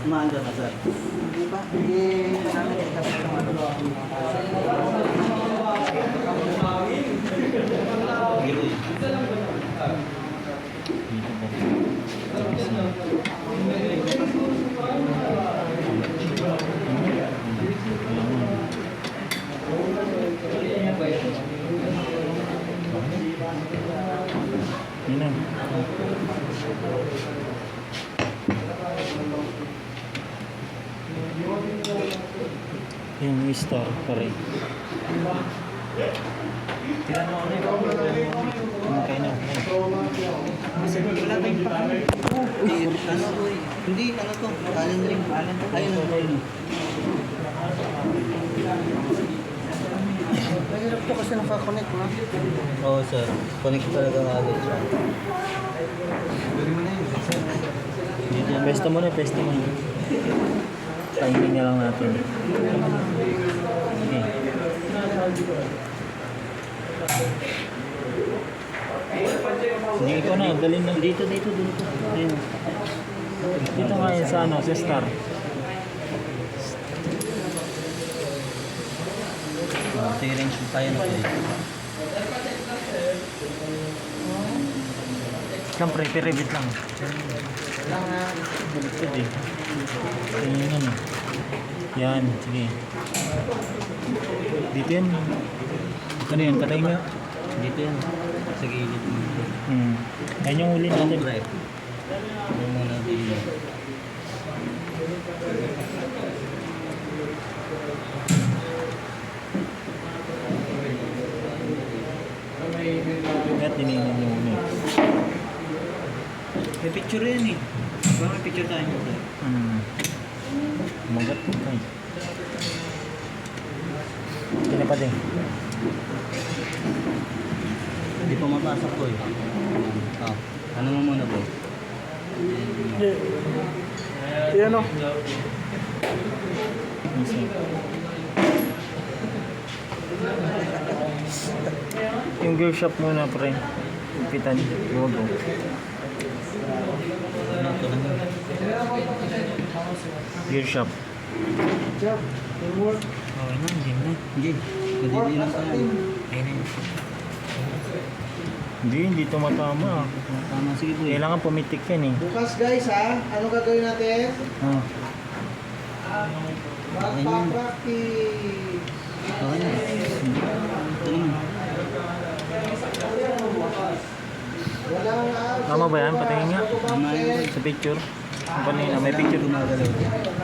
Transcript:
Umaanda na, sir. Di ba? Hindi namin kasi yung ano. Yan. Yung star pa rin. Tira mo ano Ano kayo na? wala tayong pakay. Ano to eh. Hindi, ano to. Allen ring. Ayun o. Mahirap to kasi nakakonect na. Oo, sir. Connect talaga nga agad siya. Pesta mo na, pesta mo na. Timing na lang natin. Okay. Sige, ikaw na, dalhin na. Dito. Ayun. Dito nga yun sa ano, sa star. Range tayo na po. Siyempre, piribit lang. Baliktad eh. Ayun yan eh. Yan, sige. Dito yan. Ano yan, patay nga. Dito yan. Sa gilid. Yan yung huli natin. Drive. Yung muna dito. At dininin yung huli. May picture yan eh. Baka may picture tayo nito. Magat po kayo. Kaya pa din. Hindi pa mapasok po eh. Oh. Ano mo muna po? Yan o. Yung gear shop muna pre. Pitan. Logo. Ano ito naman? Gear shop. Okay na, hindi na. Hindi. Madidinan pa yan. Ayun na. Hindi tumatama. Tama, sige po. Kailangan pumitik yan eh. Bukas guys ha, ano gagawin natin? Ah. Magpa-practice. Okay na. Ito naman. Walang Tama ba yan? Patingin nga. Tama yun. Sa picture. Ang kanina, may picture. Gumagalaw.